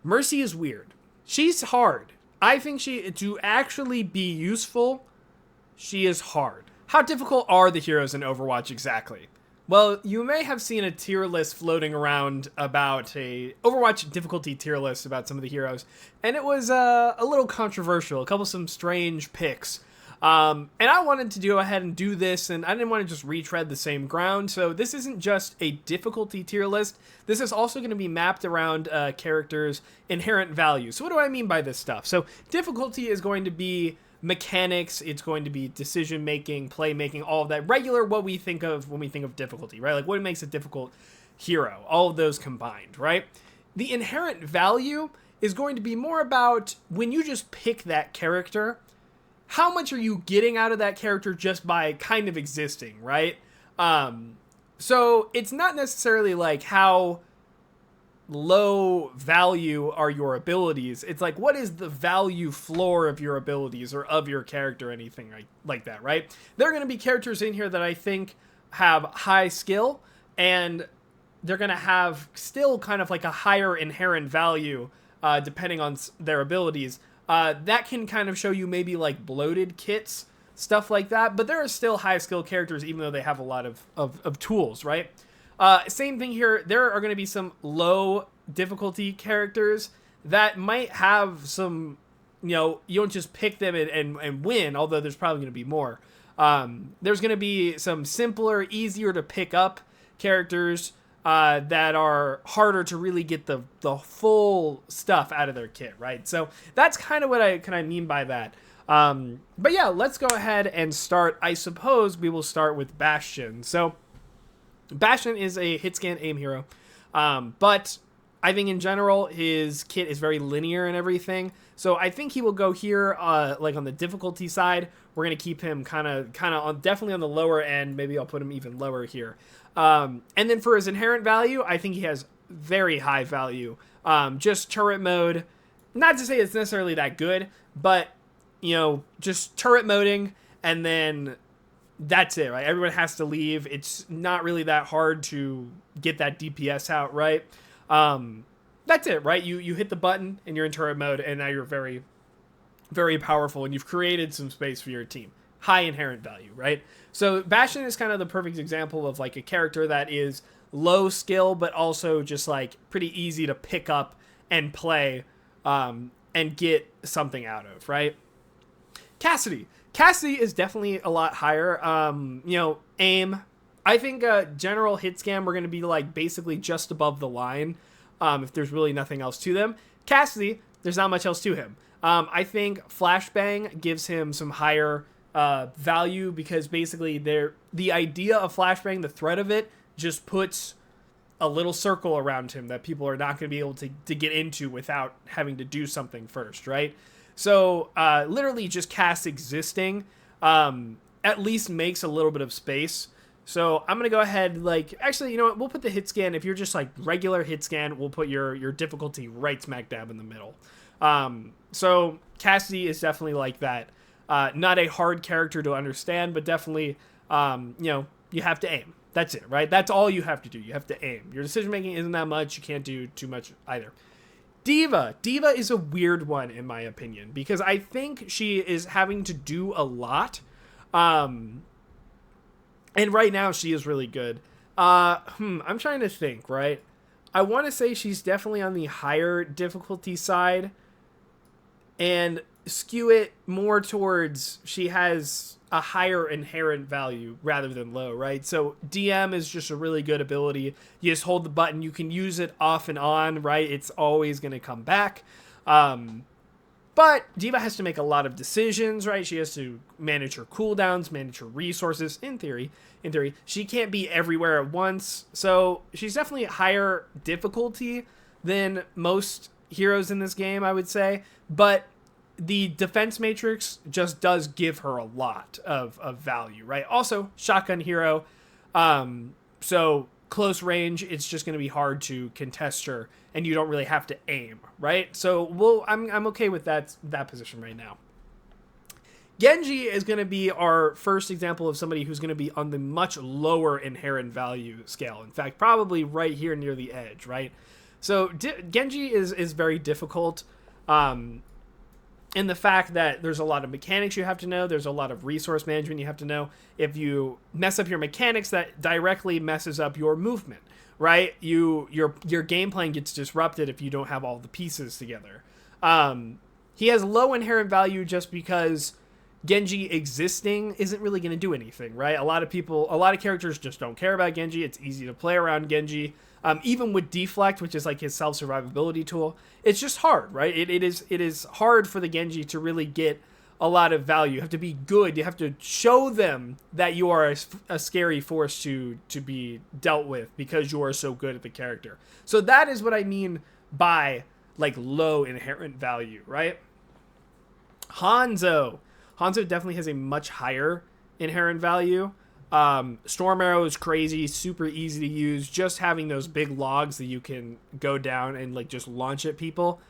Mercy is weird. She's hard. I think to actually be useful, she is hard. How difficult are the heroes in Overwatch exactly? Well, you may have seen a tier list floating around about a Overwatch difficulty tier list about some of the heroes, and it was a little controversial, a couple some strange picks. And I wanted to go ahead and do this, and I didn't want to just retread the same ground, so this isn't just a difficulty tier list. This is also going to be mapped around characters' inherent value. So what do I mean by this stuff? So difficulty is going to be mechanics, it's going to be decision making, play making, all of that regular what we think of when we think of difficulty, right? Like what makes a difficult hero, all of those combined, right? The inherent value is going to be more about when you just pick that character, how much are you getting out of that character just by kind of existing, right? So it's not necessarily like how low value are your abilities. It's like, what is the value floor of your abilities or of your character, anything like that, right? There are going to be characters in here that I think have high skill, and they're going to have still kind of like a higher inherent value depending on their abilities. That can kind of show you maybe like bloated kits, stuff like that, but there are still high skill characters even though they have a lot of tools, right? Same thing here. There are going to be some low difficulty characters that might have some, you don't just pick them and win, although there's probably going to be more. There's going to be some simpler, easier to pick up characters that are harder to really get the full stuff out of their kit, right? So that's kind of what I mean by that. But yeah, let's go ahead and start. I suppose we will start with Bastion. So Bastion is a hit scan aim hero, but I think in general his kit is very linear and everything. So I think he will go here, like on the difficulty side. We're gonna keep him kind of on definitely on the lower end. Maybe I'll put him even lower here. And then for his inherent value, I think he has very high value. Just turret mode. Not to say it's necessarily that good, but just turret moding and then that's it, right? Everyone has to leave. It's not really that hard to get that DPS out, right? That's it, right? You hit the button and you're in turret mode, and now you're very, very powerful, and you've created some space for your team. High inherent value, right? So Bastion is kind of the perfect example of like a character that is low skill, but also just like pretty easy to pick up and play, and get something out of, right? Cassidy is definitely a lot higher. Aim. I think general hit scan, we're going to be like basically just above the line, if there's really nothing else to them. Cassidy, there's not much else to him. I think flashbang gives him some higher value because basically the idea of flashbang, the threat of it, just puts a little circle around him that people are not going to be able to get into without having to do something first, right? So literally just cast existing at least makes a little bit of space. So I'm going to go ahead, actually, you know what? We'll put the hit scan. If you're just like regular hit scan, we'll put your difficulty right smack dab in the middle. So Cassidy is definitely like that. Not a hard character to understand, but definitely, you have to aim. That's it, right? That's all you have to do. You have to aim. Your decision making isn't that much. You can't do too much either. Diva is a weird one in my opinion because I think she is having to do a lot, and right now she is really good. I'm trying to think, right? I want to say she's definitely on the higher difficulty side and skew it more towards she has a higher inherent value rather than low, right? So DM is just a really good ability. You just hold the button. You can use it off and on, right? It's always going to come back. But Diva has to make a lot of decisions, right? She has to manage her cooldowns, manage her resources. In theory, she can't be everywhere at once. So she's definitely higher difficulty than most heroes in this game, I would say. But the defense matrix just does give her a lot of value, right? Also, shotgun hero. So close range, it's just going to be hard to contest her, and you don't really have to aim, right? So I'm okay with that position right now. Genji is going to be our first example of somebody who's going to be on the much lower inherent value scale. In fact, probably right here near the edge, right? So Genji is very difficult. In the fact that there's a lot of mechanics you have to know, there's a lot of resource management you have to know. If you mess up your mechanics, that directly messes up your movement, right? Your game plan gets disrupted if you don't have all the pieces together. He has low inherent value just because Genji existing isn't really going to do anything, right? A lot of characters just don't care about Genji. It's easy to play around Genji. Even with Deflect, which is like his self-survivability tool, it's just hard, right? It is hard for the Genji to really get a lot of value. You have to be good. You have to show them that you are a scary force to be dealt with because you are so good at the character. So that is what I mean by like low inherent value, right? Hanzo definitely has a much higher inherent value. Storm Arrow is crazy, super easy to use. Just having those big logs that you can go down and like just launch at people,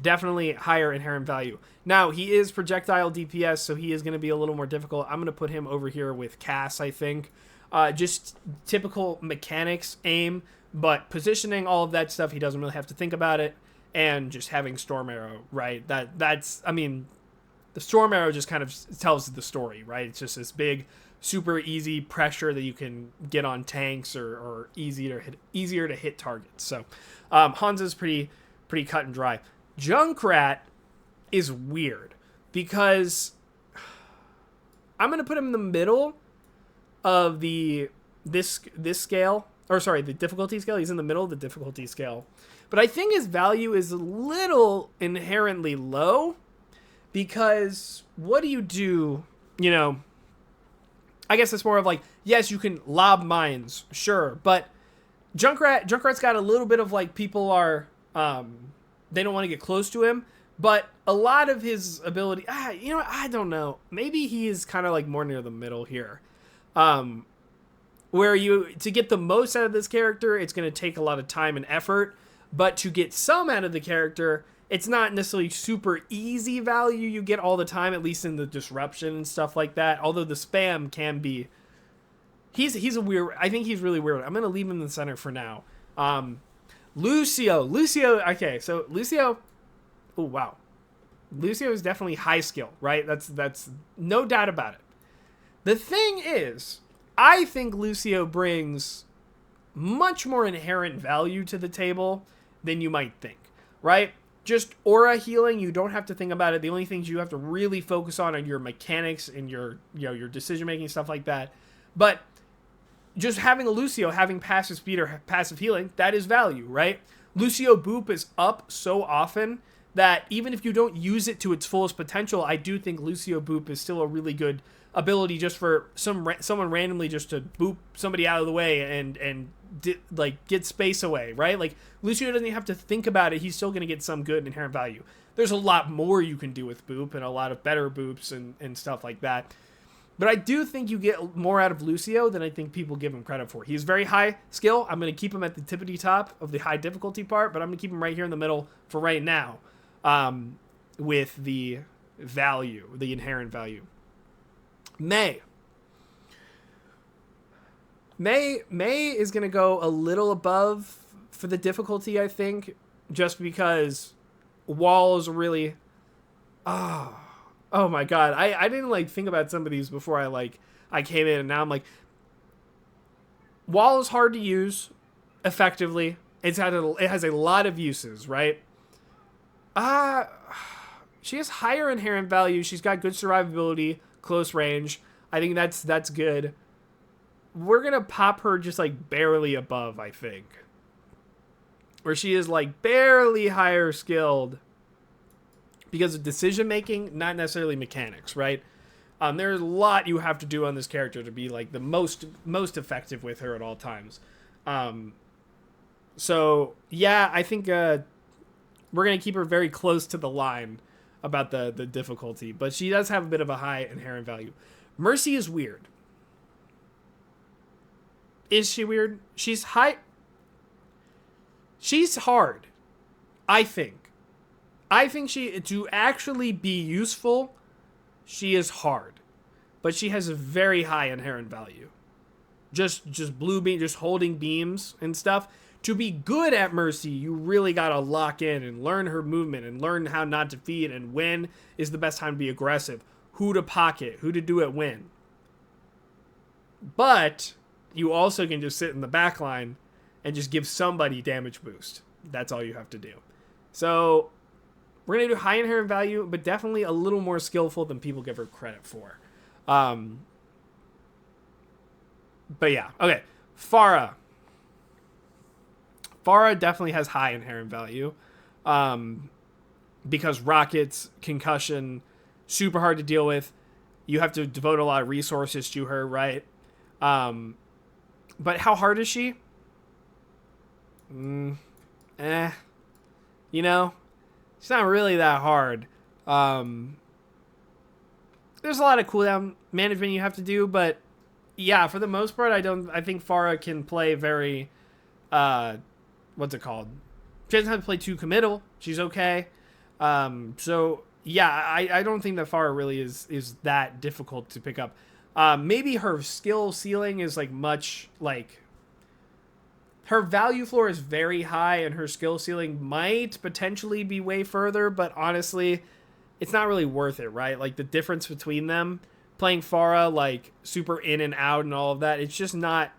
definitely higher inherent value. Now, he is projectile DPS, so he is going to be a little more difficult. I'm going to put him over here with Cass, I think. Just typical mechanics, aim, but positioning, all of that stuff, he doesn't really have to think about it. And just having Storm Arrow, right? That's, I mean, the Storm Arrow just kind of tells the story, right? It's just this big, super easy pressure that you can get on tanks or easier to hit targets. So Hanzo's pretty cut and dry. Junkrat is weird because I'm gonna put him in the middle of this scale, or sorry, the difficulty scale. He's in the middle of the difficulty scale, but I think his value is a little inherently low because what do? You know, I guess it's more of like, yes, you can lob mines, sure, but Junkrat's got a little bit of like people are they don't want to get close to him, but a lot of his ability, I don't know, maybe he is kind of like more near the middle here, where to get the most out of this character, it's going to take a lot of time and effort, but to get some out of the character, it's not necessarily super easy value you get all the time, at least in the disruption and stuff like that. Although the spam can be, he's a weird. I think he's really weird. I'm gonna leave him in the center for now. Lucio. Okay, so Lucio. Oh wow, Lucio is definitely high skill, right? That's no doubt about it. The thing is, I think Lucio brings much more inherent value to the table than you might think, right? Just aura healing, you don't have to think about it. The only things you have to really focus on are your mechanics and your decision making, stuff like that. But just having a Lucio, having passive speed or passive healing, that is value, right? Lucio boop is up so often that even if you don't use it to its fullest potential, I do think Lucio boop is still a really good ability just for someone randomly just to boop somebody out of the way and get space away, right? Like Lucio doesn't even have to think about it. He's still going to get some good inherent value. There's a lot more you can do with boop and a lot of better boops and stuff like that. But I do think you get more out of Lucio than I think people give him credit for. He's very high skill. I'm going to keep him at the tippity top of the high difficulty part, but I'm going to keep him right here in the middle for right now, with the value, the inherent value. Mei is going to go a little above for the difficulty, I think, just because walls really... Oh my god. I didn't like think about some of these before I came in, and now I'm like... Wall is hard to use effectively. It has a lot of uses, right? She has higher inherent value. She's got good survivability, close range. I think that's good. We're gonna pop her just like barely above, I think, where she is like barely higher skilled because of decision making, not necessarily mechanics, right? There's a lot you have to do on this character to be like the most effective with her at all times. So yeah, I think we're gonna keep her very close to the line about the difficulty, but she does have a bit of a high inherent value. Mercy is weird. Is she weird? She's high. She's hard, I think. I think to actually be useful, she is hard. But she has a very high inherent value. Just blue beam, just holding beams and stuff. To be good at Mercy, you really got to lock in and learn her movement and learn how not to feed and when is the best time to be aggressive, who to pocket, who to do it when. But you also can just sit in the back line and just give somebody damage boost. That's all you have to do. So we're going to do high inherent value, but definitely a little more skillful than people give her credit for. But yeah, okay. Pharah. Pharah definitely has high inherent value. Because rockets, concussion, super hard to deal with. You have to devote a lot of resources to her, right? But how hard is she? You know, it's not really that hard. There's a lot of cooldown management you have to do, but yeah, for the most part, I think Pharah can play very, what's it called? She doesn't have to play too committal. She's okay. So yeah, I don't think that Pharah really is that difficult to pick up. Maybe her skill ceiling is her value floor is very high and her skill ceiling might potentially be way further, but honestly, it's not really worth it, right? Like the difference between them, playing Pharah like super in and out and all of that, it's just not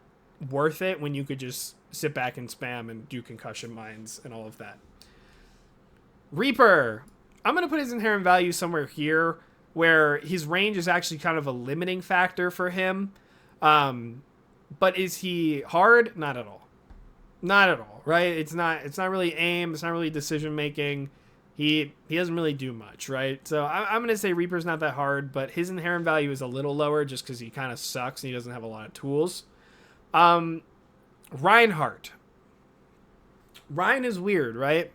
worth it when you could just sit back and spam and do concussion mines and all of that. Reaper. I'm going to put his inherent value somewhere here where his range is actually kind of a limiting factor for him. But is he hard? Not at all. Not at all, right? It's not really aim. It's not really decision making. He doesn't really do much, right? So I'm going to say Reaper's not that hard, but his inherent value is a little lower just because he kind of sucks and he doesn't have a lot of tools. Reinhardt. Ryan is weird, right?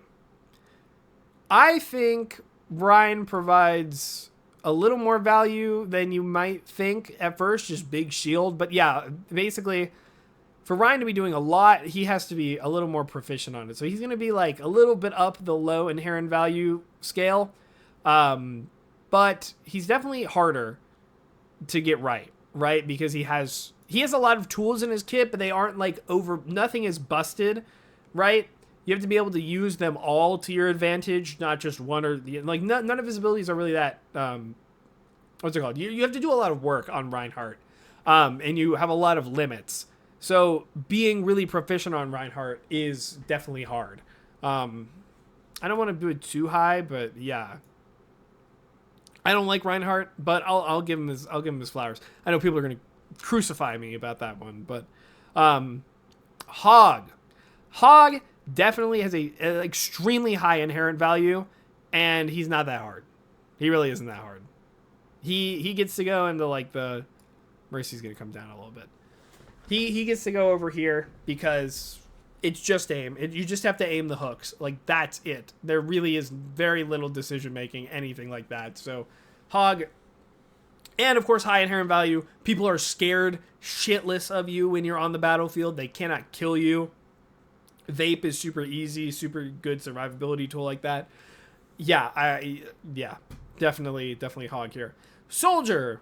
I think Ryan provides a little more value than you might think at first, just big shield. But yeah, basically, for Ryan to be doing a lot, he has to be a little more proficient on it. So he's going to be like a little bit up the low inherent value scale. But he's definitely harder to get right? Because he has a lot of tools in his kit, but they aren't like nothing is busted, right? You have to be able to use them all to your advantage, not just one or the like. None of his abilities are really that. What's it called? You have to do a lot of work on Reinhardt, and you have a lot of limits. So being really proficient on Reinhardt is definitely hard. I don't want to do it too high, but yeah, I don't like Reinhardt, but I'll give him his flowers. I know people are gonna crucify me about that one, but Hog definitely has an extremely high inherent value, and he's not that hard. He really isn't that hard. He gets to go into like the Mercy's gonna come down a little bit. He gets to go over here because it's just aim. You just have to aim the hooks. Like that's it. There really is very little decision making, anything like that. So Hog, and of course high inherent value. People are scared shitless of you when you're on the battlefield. They cannot kill you. Vape is super easy, super good survivability tool like that. Yeah, definitely Hog here. Soldier,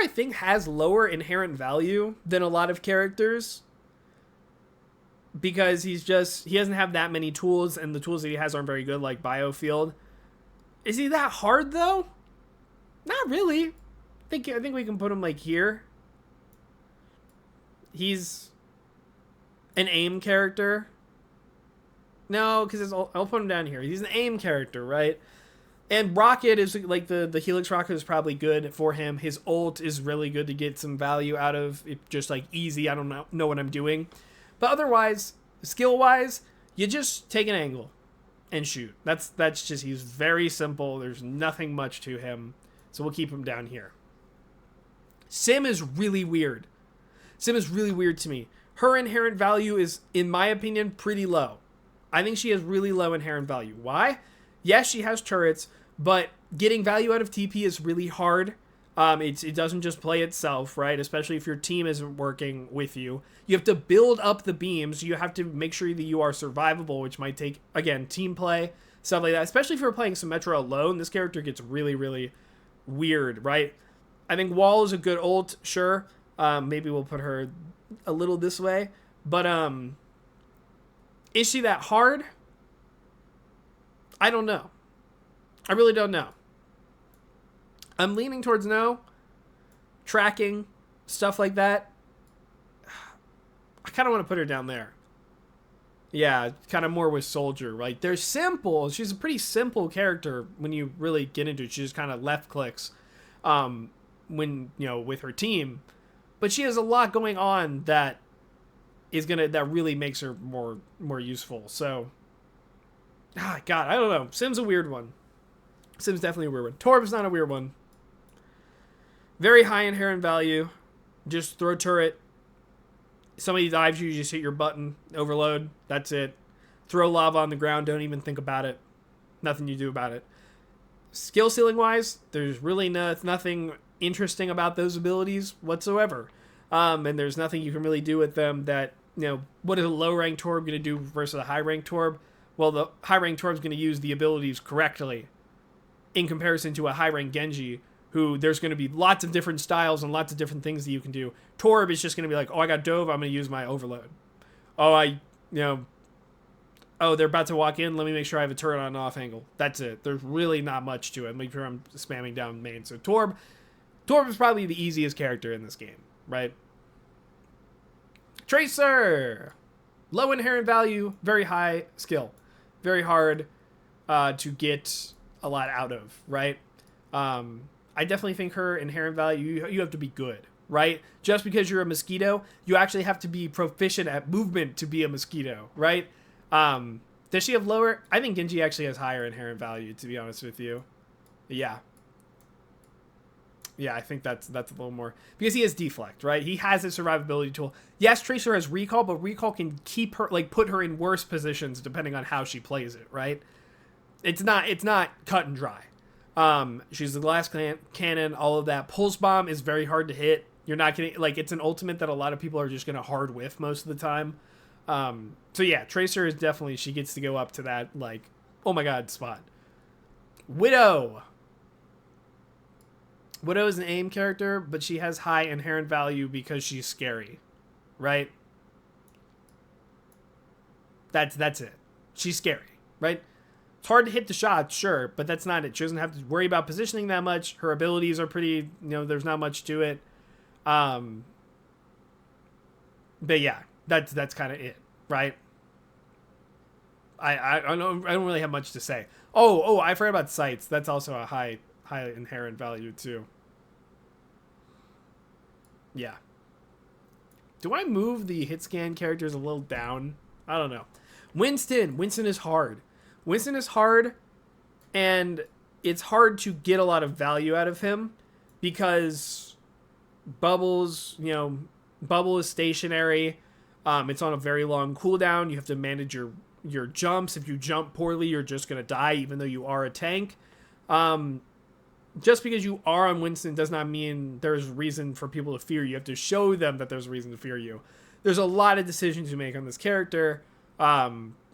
I think has lower inherent value than a lot of characters because he doesn't have that many tools, and the tools that he has aren't very good, like Biofield. Is he that hard though? Not really. I think we can put him like here. He's an aim character. No, because I'll put him down here. He's an aim character, right? And Rocket is like the Helix Rocket is probably good for him. His ult is really good to get some value out of. It just like easy. I don't know what I'm doing. But otherwise, skill-wise, you just take an angle and shoot. That's just, he's very simple. There's nothing much to him. So we'll keep him down here. Sim is really weird. Sim is really weird to me. Her inherent value is, in my opinion, pretty low. I think she has really low inherent value. Why? Yes, she has turrets, but getting value out of TP is really hard. It doesn't just play itself, right? Especially if your team isn't working with you. You have to build up the beams. You have to make sure that you are survivable, which might take, again, team play, stuff like that. Especially if you're playing Symmetra alone, this character gets really, really weird, right? I think Wall is a good ult, sure. Maybe we'll put her a little this way. But is she that hard? I don't know. I really don't know. I'm leaning towards no. Tracking, stuff like that. I kind of want to put her down there. Yeah, kind of more with Soldier, right? They're simple. She's a pretty simple character when you really get into it. She just kind of left clicks when, with her team. But she has a lot going on that really makes her more useful. So, God, I don't know. Sim's a weird one. Sim's definitely a weird one. Torb's not a weird one. Very high inherent value. Just throw turret. Somebody dives you just hit your button. Overload. That's it. Throw lava on the ground. Don't even think about it. Nothing you do about it. Skill ceiling wise, there's really nothing interesting about those abilities whatsoever. And there's nothing you can really do with them that, what is a low rank Torb going to do versus a high rank Torb? Well, the high rank Torb is going to use the abilities correctly in comparison to a high rank Genji, who there's going to be lots of different styles and lots of different things that you can do. Torb is just going to be like, I got dove, I'm going to use my overload. They're about to walk in, let me make sure I have a turret on an off angle. That's it. There's really not much to it. Make sure I'm spamming down main. So Torb is probably the easiest character in this game, right? Tracer! Low inherent value, very high skill. Very hard to get a lot out of, right? I definitely think her inherent value, you have to be good, right? Just because you're a mosquito, you actually have to be proficient at movement to be a mosquito, right? Does she have lower? I think Genji actually has higher inherent value, to be honest with you. Yeah. Yeah, I think that's a little more, because he has deflect, right? He has a survivability tool. Yes, Tracer has recall, but recall can keep her, put her in worse positions depending on how she plays it, right? It's not cut and dry. She's the glass cannon, all of that. Pulse bomb is very hard to hit. You're not getting, it's an ultimate that a lot of people are just going to hard whiff most of the time. So yeah, Tracer is definitely, she gets to go up to that, oh my god, spot. Widow is an aim character, but she has high inherent value because she's scary, right? That's it. She's scary, right? It's hard to hit the shots, sure, but that's not it. She doesn't have to worry about positioning that much. Her abilities are pretty, there's not much to it. But yeah, that's kind of it, right? I don't really have much to say. Oh, I forgot about sights. That's also a high inherent value too. Yeah. Do I move the hit scan characters a little down? I don't know. Winston is hard. Winston is hard, and it's hard to get a lot of value out of him because bubbles, bubble is stationary. It's on a very long cooldown. You have to manage your jumps. If you jump poorly, you're just going to die, even though you are a tank. Just because you are on Winston does not mean there's reason for people to fear you. You have to show them that there's reason to fear you. There's a lot of decisions you make on this character.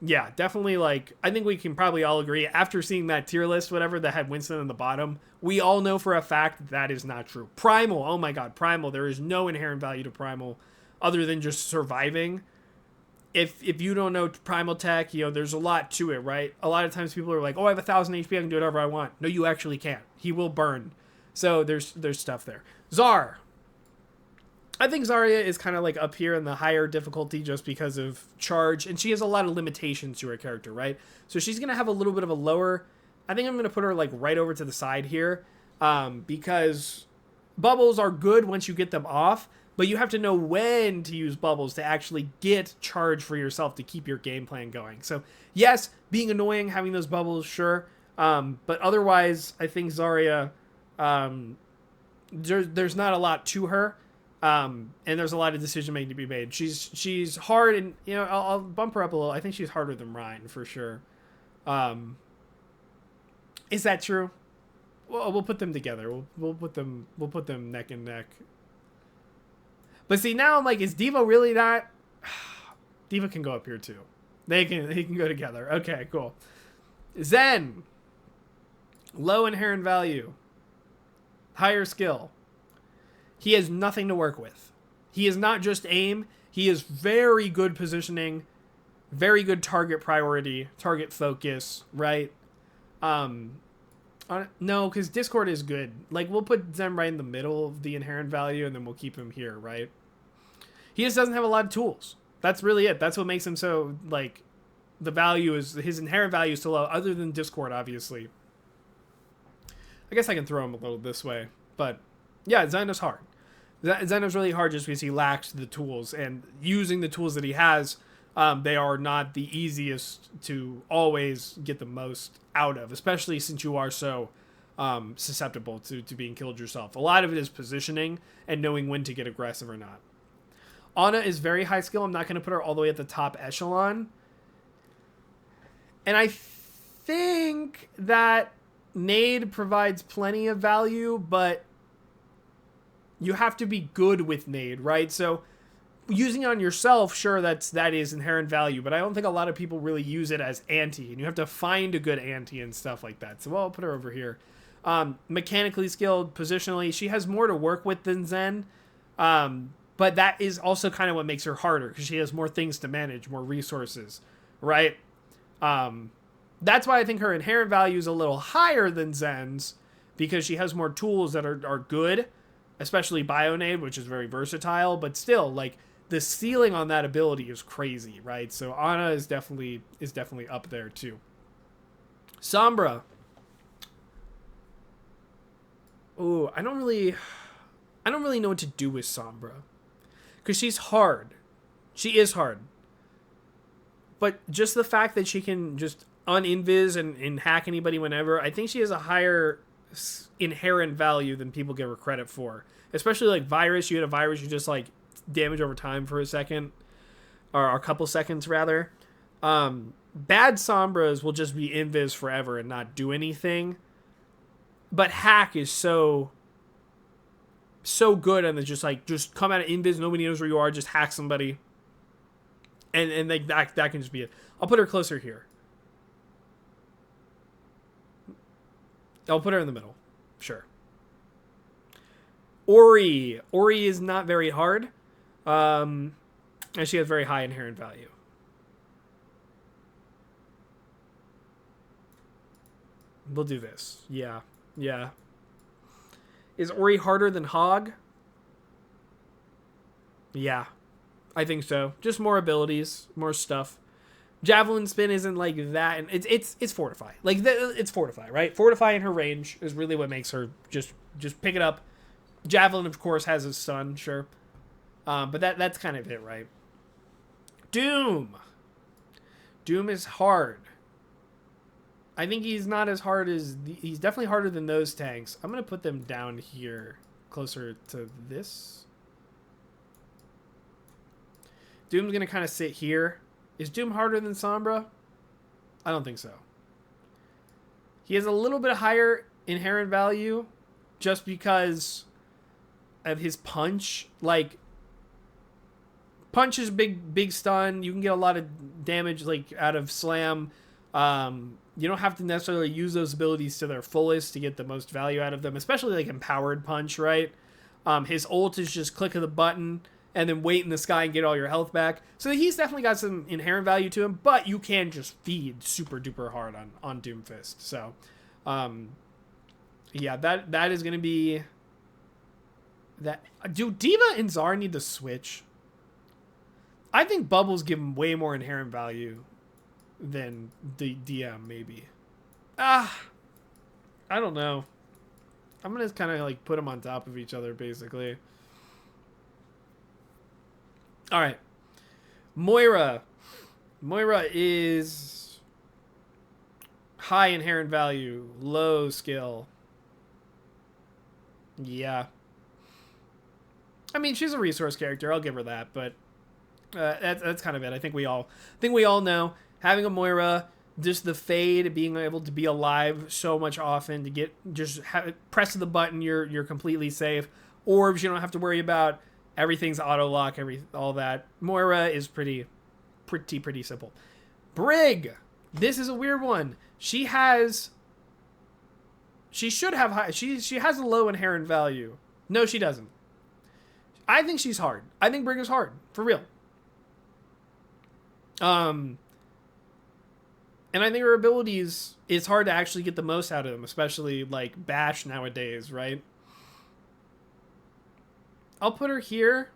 Yeah, definitely, I think we can probably all agree, after seeing that tier list, whatever, that had Winston in the bottom, we all know for a fact that is not true. Primal, oh my god, Primal, there is no inherent value to Primal other than just surviving. If you don't know Primal tech, there's a lot to it, right? A lot of times people are like, I have 1,000 HP, I can do whatever I want. No, you actually can't. He will burn. So there's stuff there. Zar. I think Zarya is kind of up here in the higher difficulty just because of charge, and she has a lot of limitations to her character, right? So she's going to have a little bit of a lower, I think I'm going to put her right over to the side here, because bubbles are good once you get them off, but you have to know when to use bubbles to actually get charge for yourself to keep your game plan going. So yes, being annoying, having those bubbles, sure, but otherwise, I think Zarya, there's not a lot to her. And there's a lot of decision making to be made. She's hard, and I'll bump her up a little. I think she's harder than Ryan for sure. Is that true? Well, we'll put them together. We'll put them neck and neck. But see, now I'm is Devo really that? Diva can go up here too. They can go together. Okay, cool. Zen. Low inherent value. Higher skill. He has nothing to work with. He is not just aim. He is very good positioning, very good target priority, target focus, right? No, because Discord is good. Like, we'll put Zen right in the middle of the inherent value, and then we'll keep him here, right? He just doesn't have a lot of tools. That's really it. That's what makes him so, like, the value is, his inherent value is so low, other than Discord, obviously. I guess I can throw him a little this way. But, yeah, Zeno's hard. Zeno's really hard just because he lacks the tools. And using the tools that he has, they are not the easiest to always get the most out of. Especially since you are so susceptible to being killed yourself. A lot of it is positioning and knowing when to get aggressive or not. Ana is very high skill. I'm not going to put her all the way at the top echelon. And I think that Nade provides plenty of value, but you have to be good with Nade, right? So using it on yourself, sure, that is inherent value, but I don't think a lot of people really use it as anti, and you have to find a good anti and stuff like that. So I'll put her over here. Mechanically skilled, positionally, she has more to work with than Zen, but that is also kind of what makes her harder, because she has more things to manage, more resources, right? That's why I think her inherent value is a little higher than Zen's, because she has more tools that are good, especially Bionade, which is very versatile, but still, like, the ceiling on that ability is crazy, right? So Ana is definitely up there too. Sombra. Ooh, I don't really know what to do with Sombra, because she's hard. She is hard. But just the fact that she can just un-invis and hack anybody whenever, I think she has a higher inherent value than people give her credit for. Especially like Virus. You had a Virus, you just like damage over time for a second. Or a couple seconds, rather. Bad Sombras will just be invis forever and not do anything. But hack is so good, and it's just come out of invis, nobody knows where you are, just hack somebody. And like that can just be it. I'll put her closer here. I'll put her in the middle. Sure. Ori is not very hard. And she has very high inherent value. We'll do this. Yeah. Is Ori harder than Hog? Yeah. I think so. Just more abilities, more stuff. Javelin spin isn't like that, and it's fortify. Like it's fortify, right? Fortify in her range is really what makes her just pick it up. Javelin, of course, has a stun, sure, but that's kind of it, right? Doom is hard. I think he's not as hard as he's definitely harder than those tanks. I'm gonna put them down here, closer to this. Doom's going to kind of sit here. Is Doom harder than Sombra? I don't think so. He has a little bit higher inherent value just because of his punch. Like, punch is big stun. You can get a lot of damage like out of slam. You don't have to necessarily use those abilities to their fullest to get the most value out of them, especially like empowered punch, right? His ult is just click of the button and then wait in the sky and get all your health back. So he's definitely got some inherent value to him, but you can just feed super duper hard on Doomfist. So, yeah, that is going to be that. Do D.Va and Zarya need to switch? I think Bubbles give him way more inherent value than the DM, maybe. I don't know. I'm going to kind of like put them on top of each other, basically. All right. Moira is high inherent value, low skill. Yeah. I mean, she's a resource character. I'll give her that, but that's kind of it. I think we all know having a Moira, just the fade, being able to be alive so much often to get press the button, you're completely safe. Orbs, you don't have to worry about. Everything's auto lock, all that. Moira is pretty simple. Brig, this is a weird one. She has a low inherent value. No, she doesn't. I think she's hard. I think Brig is hard, for real. And I think her abilities, it's hard to actually get the most out of them, especially like Bash nowadays, right? I'll put her here.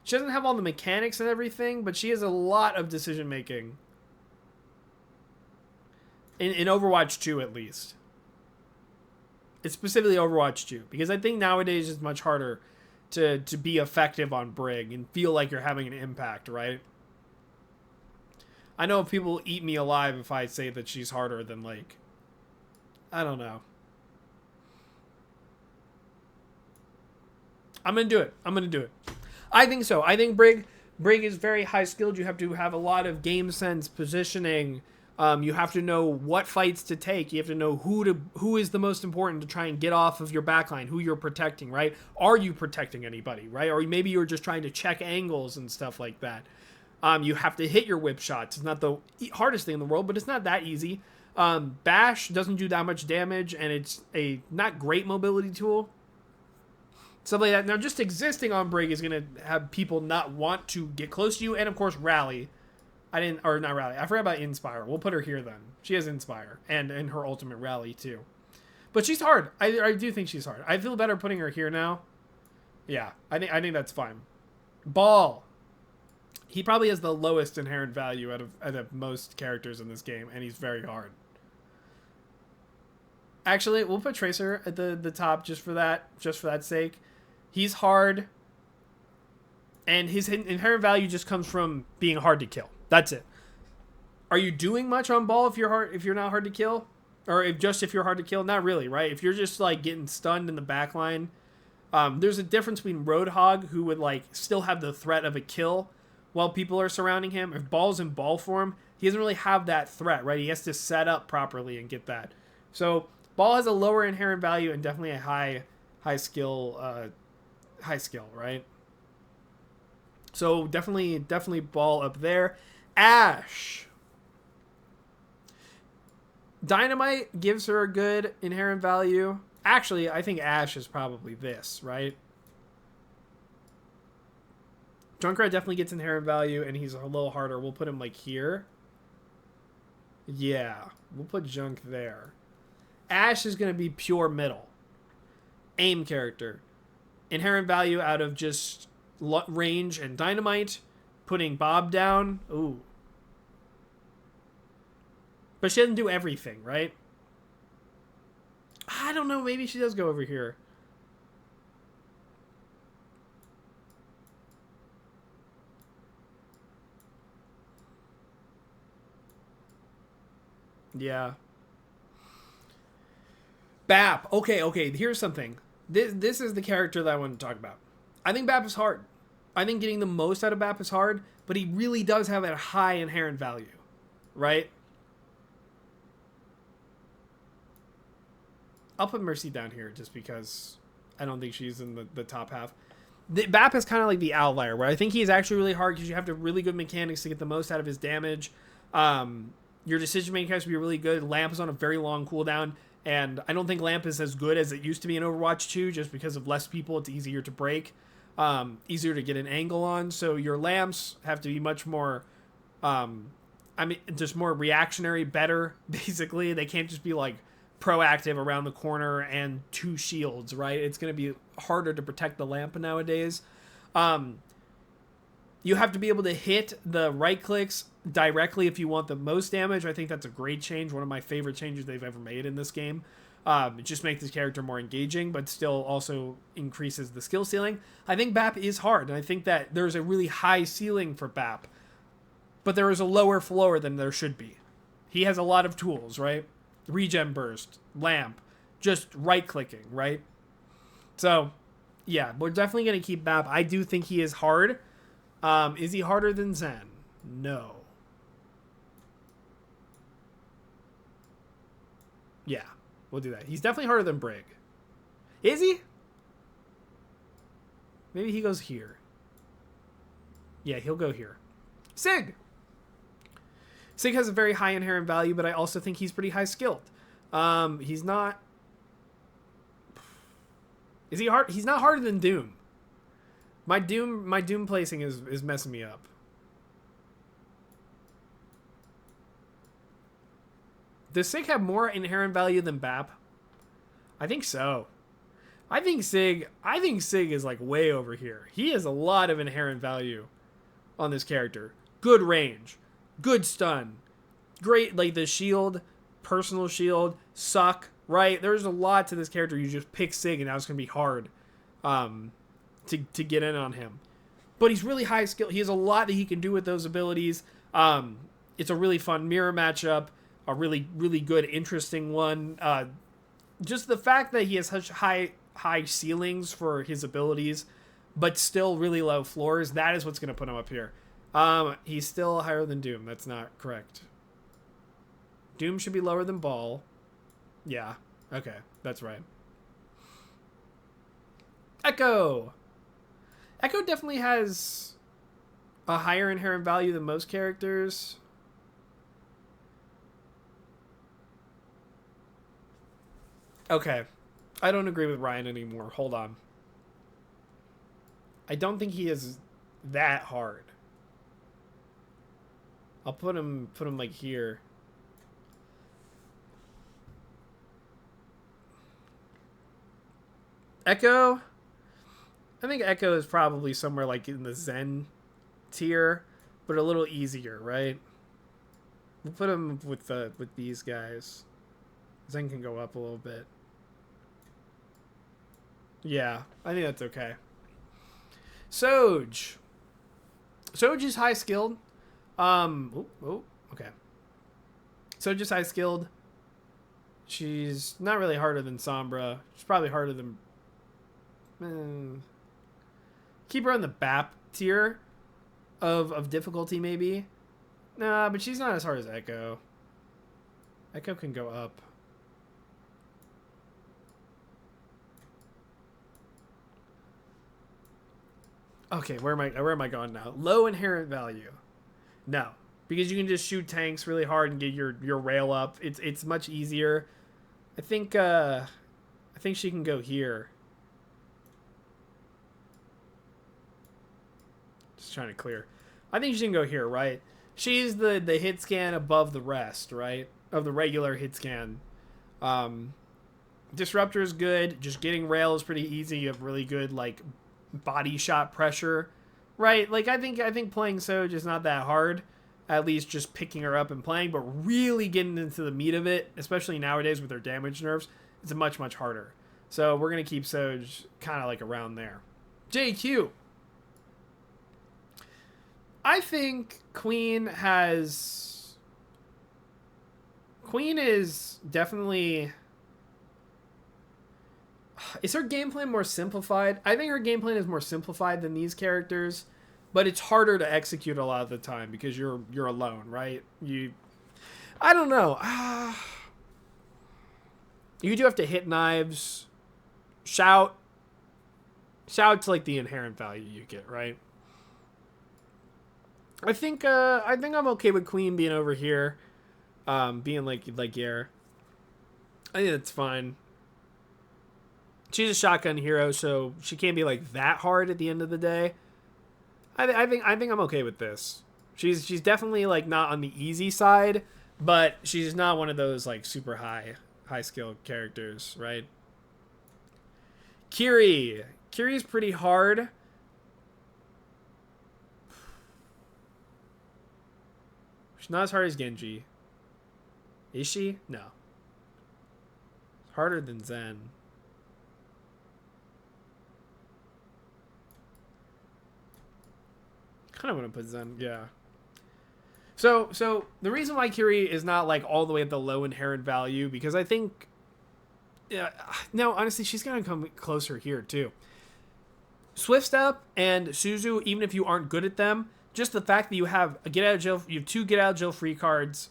She doesn't have all the mechanics and everything, but she has a lot of decision making. In Overwatch 2, at least. It's specifically Overwatch 2, because I think nowadays it's much harder to be effective on Brig and feel like you're having an impact, right? I know people will eat me alive if I say that she's harder than, like, I don't know. I'm going to do it. I think so. I think Brig is very high skilled. You have to have a lot of game sense, positioning. You have to know what fights to take. You have to know who is the most important to try and get off of your backline, who you're protecting, right? Are you protecting anybody, right? Or maybe you're just trying to check angles and stuff like that. You have to hit your whip shots. It's not the hardest thing in the world, but it's not that easy. Bash doesn't do that much damage, and it's a not great mobility tool. Stuff like that. Now, just existing on Brig is going to have people not want to get close to you, and of course, Rally. I forgot about Inspire. We'll put her here then. She has Inspire, and her ultimate Rally too. But she's hard. I do think she's hard. I feel better putting her here now. Yeah, I think that's fine. Ball. He probably has the lowest inherent value out of most characters in this game, and he's very hard. Actually, we'll put Tracer at the top just for that sake. He's hard, and his inherent value just comes from being hard to kill. That's it. Are you doing much on Ball if you're not hard to kill? Or if you're hard to kill? Not really, right? If you're just like getting stunned in the backline, there's a difference between Roadhog, who would like still have the threat of a kill while people are surrounding him. If Ball's in ball form, he doesn't really have that threat, right? He has to set up properly and get that. So Ball has a lower inherent value and definitely a high skill, right? So definitely Ball up there. Ashe. Dynamite gives her a good inherent value. Actually, I think Ashe is probably this, right? Junkrat definitely gets inherent value, and he's a little harder. We'll put him like here. Yeah, we'll put Junk there. Ashe is going to be pure middle. Aim character. Inherent value out of just range and dynamite. Putting Bob down. Ooh. But she doesn't do everything, right? I don't know. Maybe she does go over here. Yeah. Bap. Okay. Here's something. This is the character that I want to talk about. I think Bap is hard. I think getting the most out of Bap is hard, but he really does have a high inherent value, right? I'll put Mercy down here just because I don't think she's in the top half. Bap is kind of like the outlier, where I think he's actually really hard because you have to have really good mechanics to get the most out of his damage. Your decision making has to be really good. Lamp is on a very long cooldown, and I don't think Lamp is as good as it used to be in Overwatch 2 just because of less people. It's easier to break, easier to get an angle on. So your lamps have to be much more, just more reactionary, better, basically. They can't just be like proactive around the corner and 2 shields, right? It's going to be harder to protect the lamp nowadays. You have to be able to hit the right clicks directly if you want the most damage. I think that's a great change. One of my favorite changes they've ever made in this game. It just makes this character more engaging, but still also increases the skill ceiling. I think Bap is hard, and I think that there's a really high ceiling for Bap, but there is a lower floor than there should be. He has a lot of tools, right? Regen burst, lamp, just right-clicking, right? So, yeah, we're definitely going to keep Bap. I do think he is hard. Is he harder than Zen? No. Yeah, we'll do that. He's definitely harder than Brig. Is he? Maybe he goes here. Yeah, he'll go here. Sig! Sig has a very high inherent value, but I also think he's pretty high skilled. He's not... Is he hard? He's not harder than Doom. My Doom placing is messing me up. Does Sig have more inherent value than Bap? I think so. I think Sig is like way over here. He has a lot of inherent value on this character. Good range, good stun, great like the shield, personal shield, suck, right? There's a lot to this character. You just pick Sig and now it's going to be hard to get in on him. But he's really high skill. He has a lot that he can do with those abilities. It's a really fun mirror matchup, a really, really good, interesting one. Just the fact that he has such high ceilings for his abilities, but still really low floors, that is what's going to put him up here. He's still higher than Doom. That's not correct. Doom should be lower than Ball. Yeah. Okay. That's right. Echo. Echo definitely has a higher inherent value than most characters. Okay. I don't agree with Ryan anymore. Hold on. I don't think he is that hard. I'll put him like here. Echo. I think Echo is probably somewhere like in the Zen tier, but a little easier, right? We'll put him with these guys. Zen can go up a little bit. Yeah, I think that's okay. Soj. Soj is high skilled. Okay. Soj is high skilled. She's not really harder than Sombra. She's probably harder than... keep her on the Bap tier of difficulty, maybe. Nah, but she's not as hard as Echo. Echo can go up. Okay, where am I going now? Low inherent value. No, because you can just shoot tanks really hard and get your rail up. It's much easier. I think she can go here. Just trying to clear. I think she can go here, right? She's the hit scan above the rest, right? Of the regular hit scan. Disruptor is good. Just getting rail is pretty easy. You have really good like body shot pressure, right? Like I think playing Soj is not that hard. At least just picking her up and playing, but really getting into the meat of it, especially nowadays with her damage nerfs, it's much harder. So we're gonna keep Soj kind of like around there. JQ. I think Queen is definitely... Is her game plan more simplified? I think her game plan is more simplified than these characters, but it's harder to execute a lot of the time because you're alone, right? I don't know. You do have to hit knives. Shout's like the inherent value you get, right? I think I'm okay with Queen being over here, being like Yer. I think that's fine. She's a shotgun hero, so she can't be like that hard at the end of the day. I think I'm okay with this. She's definitely like not on the easy side, but she's not one of those like super high skilled characters, right? Kiri's pretty hard. She's not as hard as Genji. Is she? No. Harder than Zen. Kind of want to put Zen, yeah. So the reason why Kiri is not like all the way at the low inherent value, because I think, yeah, no, honestly, she's gonna come closer here too. Swift Step and Suzu, even if you aren't good at them, just the fact that you have a get out of jail, you have 2 get out of jail free cards,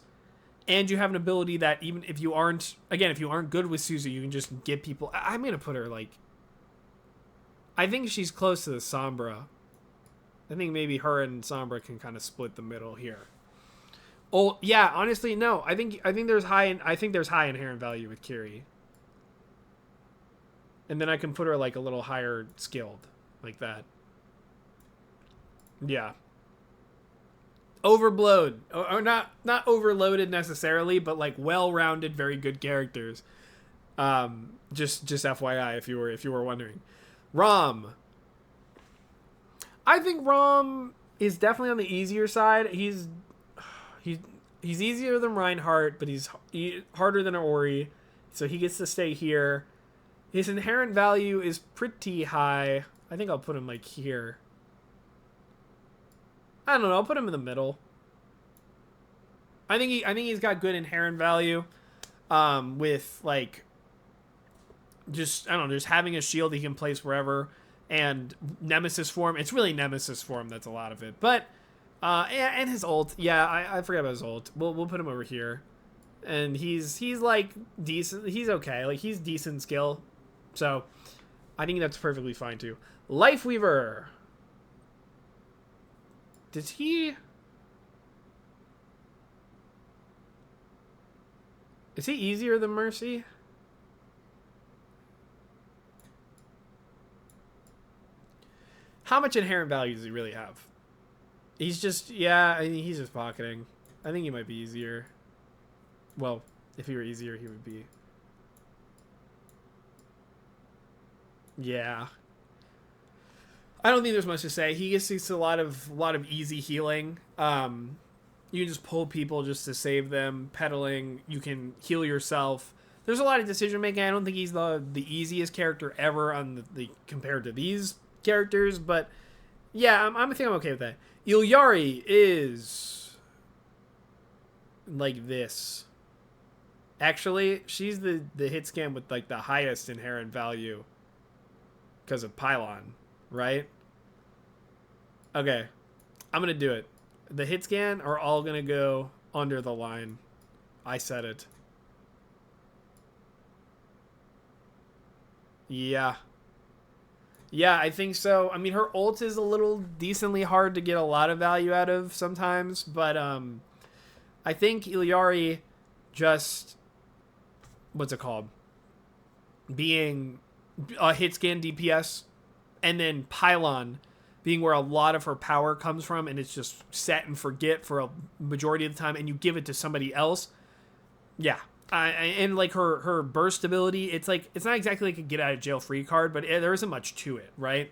and you have an ability that even if you aren't good with Suzu, you can just get people. I'm gonna put her like, I think she's close to the Sombra. I think maybe her and Sombra can kind of split the middle here. Oh yeah, honestly, no. I think there's high inherent value with Kiri. And then I can put her like a little higher skilled, like that. Yeah. overblown, or not overloaded necessarily, but like well-rounded, very good characters. Just FYI, if you were wondering. Rom. I think Rom is definitely on the easier side. He's easier than Reinhardt, but he's harder than Ori, so he gets to stay here. His inherent value is pretty high. I think I'll put him like here. I don't know. I'll put him in the middle. I think he's got good inherent value, with like just having a shield he can place wherever, and Nemesis form. It's really Nemesis form that's a lot of it, but and his ult. Yeah, I forgot about his ult. We'll put him over here, and he's like decent. He's okay. Like he's decent skill, so I think that's perfectly fine too. Lifeweaver. Does he? Is he easier than Mercy? How much inherent value does he really have? He's just, yeah, I mean, he's just pocketing. I think he might be easier. Well, if he were easier, he would be. Yeah. I don't think there's much to say. He gets a lot of easy healing. You can just pull people just to save them. Pedaling, you can heal yourself. There's a lot of decision making. I don't think he's the easiest character ever on the compared to these characters, but yeah, I think I'm okay with that. Illari is like this. Actually, she's the hit scan with like the highest inherent value because of Pylon, right? Okay, I'm gonna do it. The hit scan are all gonna go under the line. I said it. Yeah. Yeah, I think so. I mean, her ult is a little decently hard to get a lot of value out of sometimes, but I think Illari just, what's it called? Being a hit scan DPS, and then Pylon being where a lot of her power comes from, and it's just set and forget for a majority of the time, and you give it to somebody else. Yeah. And like her burst ability, it's like, it's not exactly like a get out of jail free card, but there isn't much to it, right?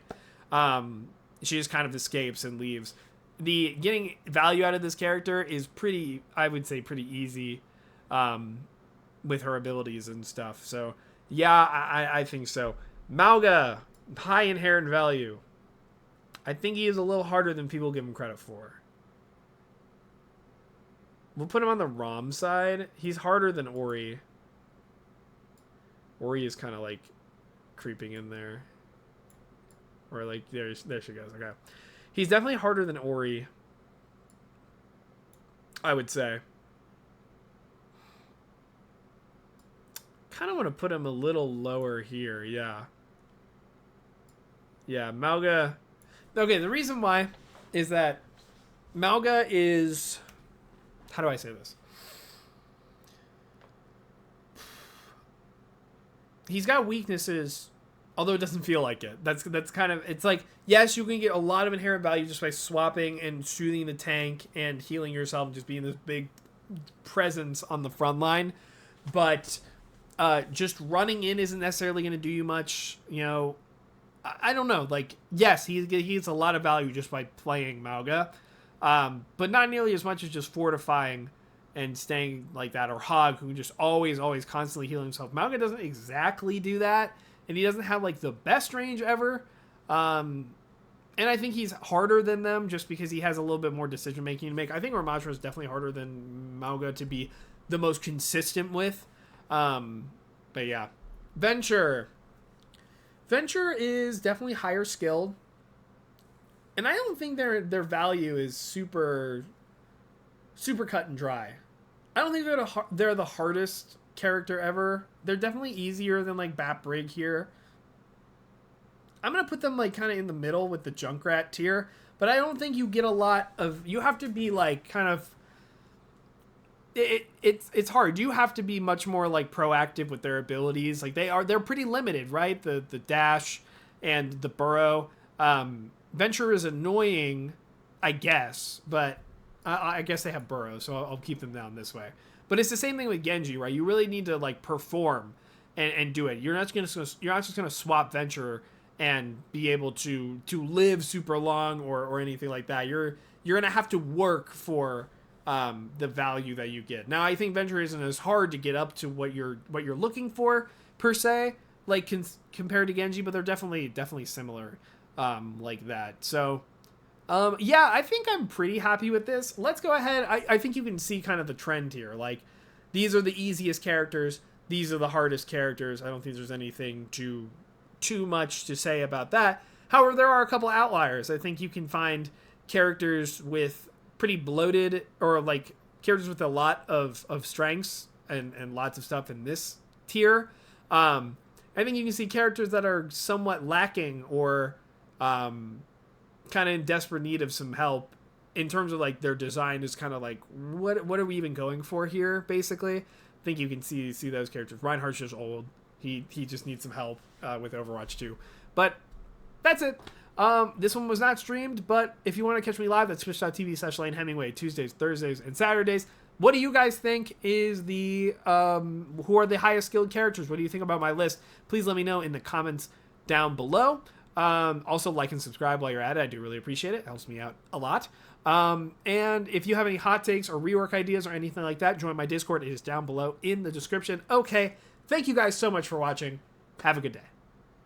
She just kind of escapes and leaves. The getting value out of this character is pretty, I would say, pretty easy, with her abilities and stuff. So yeah, I think so. Mauga, high inherent value. I think he is a little harder than people give him credit for. We'll put him on the ROM side. He's harder than Ori. Ori is kind of like creeping in there. Or like, there she goes. Okay. He's definitely harder than Ori, I would say. Kind of want to put him a little lower here. Yeah. Yeah, Mauga. Okay, the reason why is that Mauga is, how do I say this? He's got weaknesses, although it doesn't feel like it. That's kind of, it's like, yes, you can get a lot of inherent value just by swapping and shooting the tank and healing yourself and just being this big presence on the front line. But just running in isn't necessarily going to do you much, you know. I don't know. Like, yes, he gets a lot of value just by playing Mauga. But not nearly as much as just fortifying and staying like that, or Hog, who just always constantly healing himself. Mauga doesn't exactly do that, and he doesn't have like the best range ever. And I think he's harder than them just because he has a little bit more decision making to make. I think Ramattra is definitely harder than Mauga to be the most consistent with. But yeah, Venture is definitely higher skilled. And I don't think their value is super cut and dry. I don't think they're the hardest character ever. They're definitely easier than like Bap Brig here. I'm going to put them like kind of in the middle with the Junkrat tier, but I don't think you get a lot of, you have to be like kind of, it's hard. You have to be much more like proactive with their abilities. Like they're pretty limited, right? The dash and the burrow. Venture is annoying, I guess, but I guess they have burrows, so I'll keep them down this way. But it's the same thing with Genji, right? You really need to like perform and do it. You're not just gonna swap Venture and be able to live super long or anything like that. You're gonna have to work for the value that you get. Now I think Venture isn't as hard to get up to what you're looking for per se, like compared to Genji, but they're definitely similar like that. So yeah, I think I'm pretty happy with this. Let's go ahead. I think you can see kind of the trend here. Like, these are the easiest characters. These are the hardest characters. I don't think there's anything too much to say about that. However, there are a couple outliers. I think you can find characters with pretty bloated, or like characters with a lot of strengths and lots of stuff in this tier. I think you can see characters that are somewhat lacking or kind of in desperate need of some help in terms of like their design is kind of like, what are we even going for here, basically. I think you can see those characters. Reinhardt's just old. He just needs some help with Overwatch 2. But that's it. This one was not streamed, but if you want to catch me live, that's twitch.tv/LaneHemingway, Tuesdays, Thursdays, and Saturdays. What do you guys think is the who are the highest skilled characters? What do you think about my list? Please let me know in the comments down below. Also, like and subscribe while you're at it. I do really appreciate it. It helps me out a lot. And if you have any hot takes or rework ideas or anything like that, join my Discord. It is down below in the description. Okay, thank you guys so much for watching. Have a good day.